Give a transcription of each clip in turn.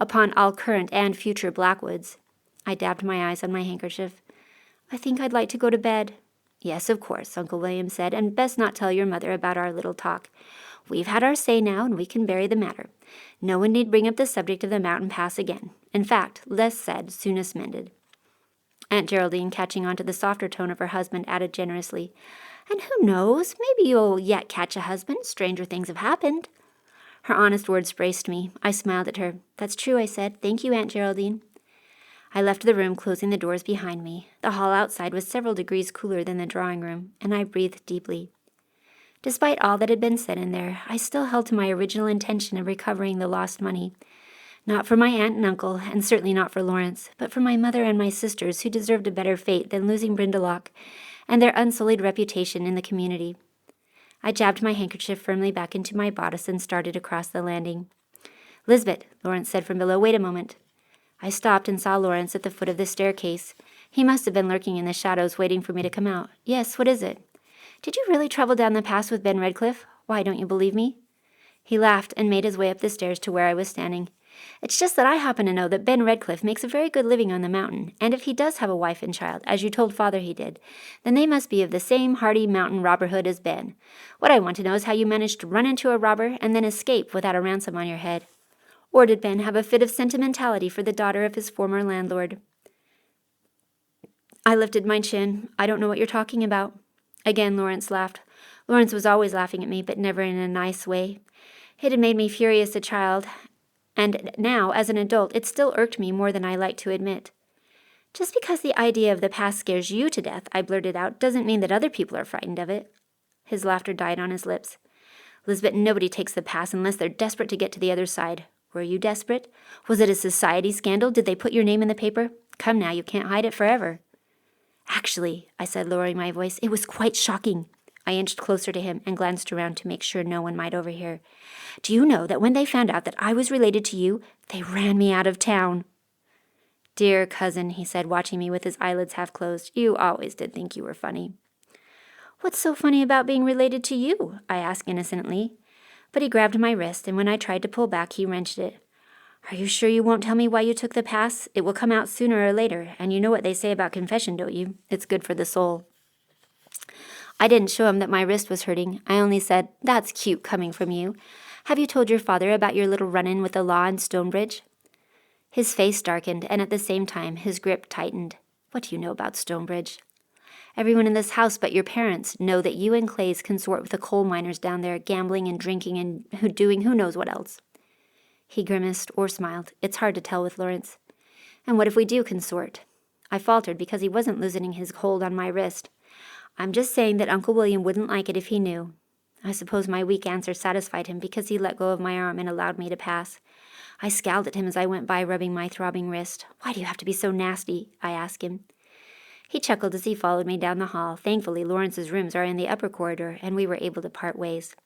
upon all current and future Blackwoods. I dabbed my eyes on my handkerchief. I think I'd like to go to bed. Yes, of course, Uncle William said, and best not tell your mother about our little talk. We've had our say now, and we can bury the matter. No one need bring up the subject of the mountain pass again. In fact, less said, soonest mended. Aunt Geraldine, catching on to the softer tone of her husband, added generously, And who knows, maybe you'll yet catch a husband. Stranger things have happened. Her honest words braced me. I smiled at her. That's true, I said. Thank you, Aunt Geraldine. I left the room, closing the doors behind me. The hall outside was several degrees cooler than the drawing room, and I breathed deeply. Despite all that had been said in there, I still held to my original intention of recovering the lost money. Not for my aunt and uncle, and certainly not for Lawrence, but for my mother and my sisters, who deserved a better fate than losing Brindlelock and their unsullied reputation in the community. I jabbed my handkerchief firmly back into my bodice and started across the landing. Lisbette, Lawrence said from below, wait a moment. I stopped and saw Lawrence at the foot of the staircase. He must have been lurking in the shadows, waiting for me to come out. Yes, what is it? Did you really travel down the pass with Ben Redcliffe? Why, don't you believe me? He laughed and made his way up the stairs to where I was standing. It's just that I happen to know that Ben Redcliffe makes a very good living on the mountain, and if he does have a wife and child, as you told Father he did, then they must be of the same hardy mountain robberhood as Ben. What I want to know is how you managed to run into a robber and then escape without a ransom on your head. Or did Ben have a fit of sentimentality for the daughter of his former landlord? I lifted my chin. I don't know what you're talking about. Again, Lawrence laughed. Lawrence was always laughing at me, but never in a nice way. It had made me furious as a child, and now, as an adult, it still irked me more than I liked to admit. Just because the idea of the past scares you to death, I blurted out, doesn't mean that other people are frightened of it. His laughter died on his lips. Lisbette, nobody takes the pass unless they're desperate to get to the other side. Were you desperate? Was it a society scandal? Did they put your name in the paper? Come now, you can't hide it forever. Actually, I said, lowering my voice, it was quite shocking. I inched closer to him and glanced around to make sure no one might overhear. Do you know that when they found out that I was related to you, they ran me out of town? Dear cousin, he said, watching me with his eyelids half closed, you always did think you were funny. What's so funny about being related to you? I asked innocently. But he grabbed my wrist, and when I tried to pull back, he wrenched it. Are you sure you won't tell me why you took the pass? It will come out sooner or later, and you know what they say about confession, don't you? It's good for the soul. I didn't show him that my wrist was hurting. I only said, That's cute coming from you. Have you told your father about your little run-in with the law in Stonebridge? His face darkened, and at the same time, his grip tightened. What do you know about Stonebridge? Everyone in this house but your parents know that you and Clays consort with the coal miners down there, gambling and drinking and doing who knows what else. He grimaced or smiled. It's hard to tell with Lawrence. And what if we do consort? I faltered because he wasn't loosening his hold on my wrist. I'm just saying that Uncle William wouldn't like it if he knew. I suppose my weak answer satisfied him because he let go of my arm and allowed me to pass. I scowled at him as I went by, rubbing my throbbing wrist. Why do you have to be so nasty? I asked him. He chuckled as he followed me down the hall. Thankfully, Lawrence's rooms are in the upper corridor, and we were able to part ways.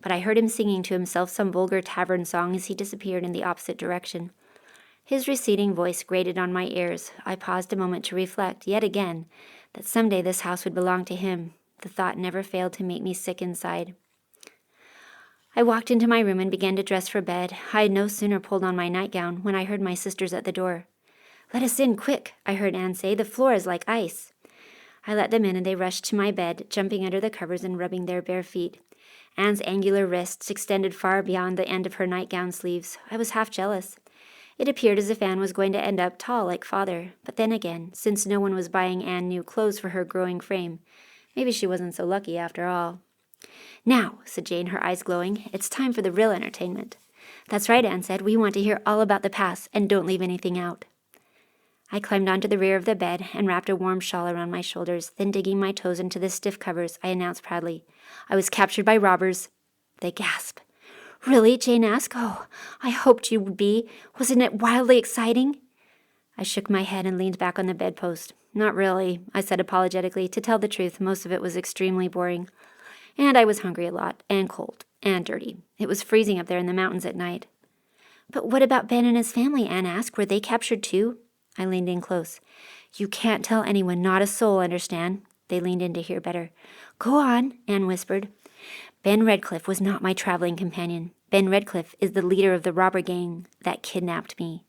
But I heard him singing to himself some vulgar tavern song as he disappeared in the opposite direction. His receding voice grated on my ears. I paused a moment to reflect, yet again, that someday this house would belong to him. The thought never failed to make me sick inside. I walked into my room and began to dress for bed. I had no sooner pulled on my nightgown when I heard my sisters at the door. Let us in, quick, I heard Anne say. The floor is like ice. I let them in, and they rushed to my bed, jumping under the covers and rubbing their bare feet. Anne's angular wrists extended far beyond the end of her nightgown sleeves. I was half jealous. It appeared as if Anne was going to end up tall like father. But then again, since no one was buying Anne new clothes for her growing frame, maybe she wasn't so lucky after all. Now, said Jane, her eyes glowing, it's time for the real entertainment. That's right, Anne said. We want to hear all about the past, and don't leave anything out. I climbed onto the rear of the bed and wrapped a warm shawl around my shoulders. Then digging my toes into the stiff covers, I announced proudly, I was captured by robbers. They gasped. Really? Jane asked. Oh, I hoped you would be. Wasn't it wildly exciting? I shook my head and leaned back on the bedpost. Not really, I said apologetically. To tell the truth, most of it was extremely boring. And I was hungry a lot, and cold, and dirty. It was freezing up there in the mountains at night. But what about Ben and his family? Anne asked. Were they captured too? I leaned in close. You can't tell anyone, not a soul, understand? They leaned in to hear better. Go on, Anne whispered. Ben Redcliffe was not my traveling companion. Ben Redcliffe is the leader of the robber gang that kidnapped me."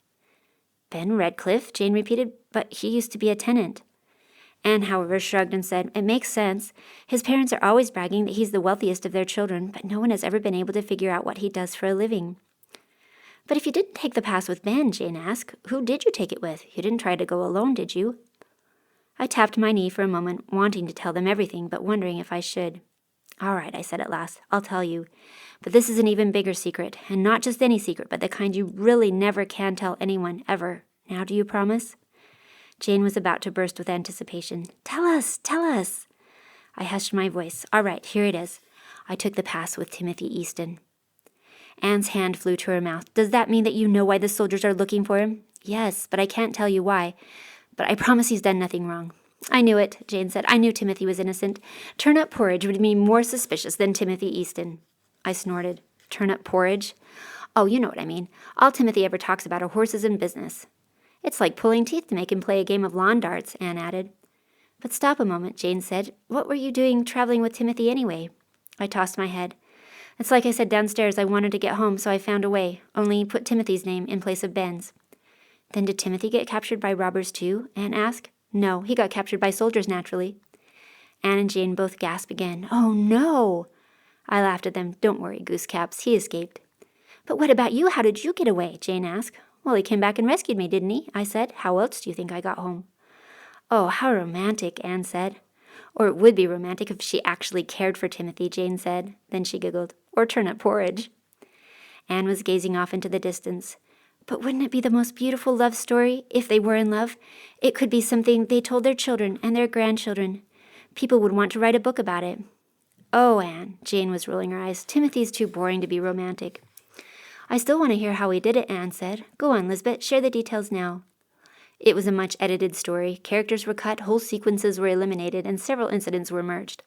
"Ben Redcliffe?" Jane repeated. "But he used to be a tenant." Anne, however, shrugged and said, "It makes sense. His parents are always bragging that he's the wealthiest of their children, but no one has ever been able to figure out what he does for a living." "But if you didn't take the pass with Ben," Jane asked, "who did you take it with? You didn't try to go alone, did you?" I tapped my knee for a moment, wanting to tell them everything, but wondering if I should. "All right," I said at last, "I'll tell you. But this is an even bigger secret, and not just any secret, but the kind you really never can tell anyone, ever. Now do you promise?" Jane was about to burst with anticipation. "Tell us! Tell us!" I hushed my voice. "All right, here it is. I took the pass with Timothy Easton." Anne's hand flew to her mouth. "Does that mean that you know why the soldiers are looking for him?" "Yes, but I can't tell you why. But I promise he's done nothing wrong." "I knew it," Jane said. "I knew Timothy was innocent. Turnip porridge would be more suspicious than Timothy Easton." I snorted. "Turnip porridge?" "Oh, you know what I mean. All Timothy ever talks about are horses and business." "It's like pulling teeth to make him play a game of lawn darts," Anne added. "But stop a moment," Jane said. "What were you doing traveling with Timothy anyway?" I tossed my head. "It's like I said downstairs. I wanted to get home, so I found a way, only put Timothy's name in place of Ben's." "Then did Timothy get captured by robbers too?" Anne asked. "No, he got captured by soldiers, naturally." Anne and Jane both gasped again. "Oh, no!" I laughed at them. "Don't worry, goosecaps. He escaped." "But what about you? How did you get away?" Jane asked. "Well, he came back and rescued me, didn't he?" I said. "How else do you think I got home?" "Oh, how romantic," Anne said. "Or it would be romantic if she actually cared for Timothy," Jane said. Then she giggled. "Or turnip porridge." Anne was gazing off into the distance. "But wouldn't it be the most beautiful love story, if they were in love? It could be something they told their children and their grandchildren. People would want to write a book about it." "Oh, Anne," Jane was rolling her eyes. "Timothy's too boring to be romantic." "I still want to hear how he did it," Anne said. "Go on, Lisbette, share the details now." It was a much edited story. Characters were cut, whole sequences were eliminated, and several incidents were merged.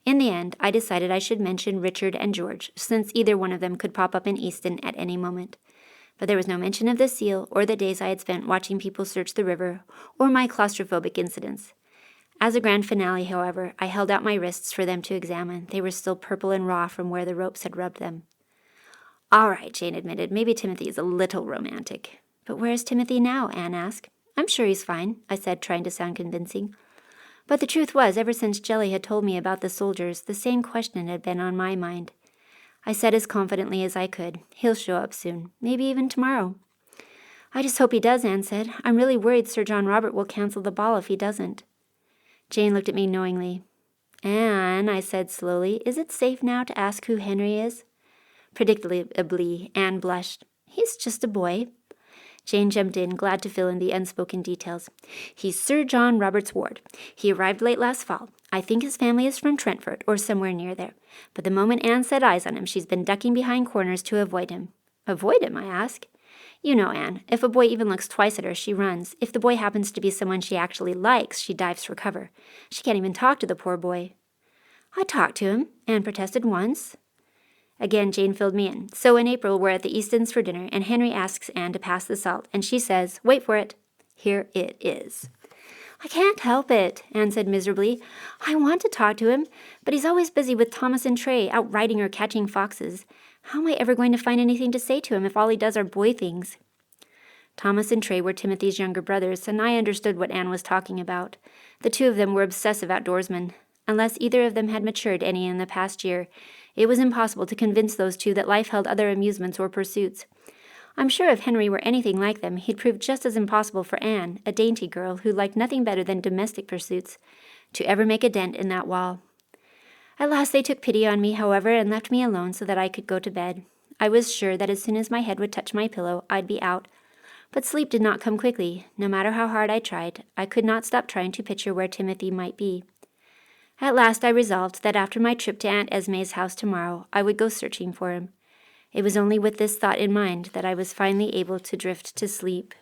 In the end, I decided I should mention Richard and George, since either one of them could pop up in Easton at any moment. But there was no mention of the seal, or the days I had spent watching people search the river, or my claustrophobic incidents. As a grand finale, however, I held out my wrists for them to examine. They were still purple and raw from where the ropes had rubbed them. "All right," Jane admitted. "Maybe Timothy is a little romantic." "But where is Timothy now?" Anne asked. "I'm sure he's fine," I said, trying to sound convincing. But the truth was, ever since Jelly had told me about the soldiers, the same question had been on my mind. I said as confidently as I could, "He'll show up soon, maybe even tomorrow." "I just hope he does," Anne said. "I'm really worried Sir John Robert will cancel the ball if he doesn't." Jane looked at me knowingly. "Anne," I said slowly, "is it safe now to ask who Henry is?" Predictably, Anne blushed. "He's just a boy." Jane jumped in, glad to fill in the unspoken details. "He's Sir John Robert's ward. He arrived late last fall. I think his family is from Trentford, or somewhere near there. But the moment Anne set eyes on him, she's been ducking behind corners to avoid him." "Avoid him?" I asked. "You know, Anne, if a boy even looks twice at her, she runs. If the boy happens to be someone she actually likes, she dives for cover. She can't even talk to the poor boy." "I talked to him," Anne protested, "once." Again, Jane filled me in. "So in April, we're at the Eastons for dinner, and Henry asks Anne to pass the salt, and she says, wait for it, here it is." "I can't help it," Anne said miserably. "I want to talk to him, but he's always busy with Thomas and Trey, out riding or catching foxes. How am I ever going to find anything to say to him if all he does are boy things?" Thomas and Trey were Timothy's younger brothers, and I understood what Anne was talking about. The two of them were obsessive outdoorsmen. Unless either of them had matured any in the past year, it was impossible to convince those two that life held other amusements or pursuits. I'm sure if Henry were anything like them, he'd prove just as impossible for Anne, a dainty girl who liked nothing better than domestic pursuits, to ever make a dent in that wall. At last they took pity on me, however, and left me alone so that I could go to bed. I was sure that as soon as my head would touch my pillow, I'd be out. But sleep did not come quickly. No matter how hard I tried, I could not stop trying to picture where Timothy might be. At last I resolved that after my trip to Aunt Esme's house tomorrow, I would go searching for him. It was only with this thought in mind that I was finally able to drift to sleep.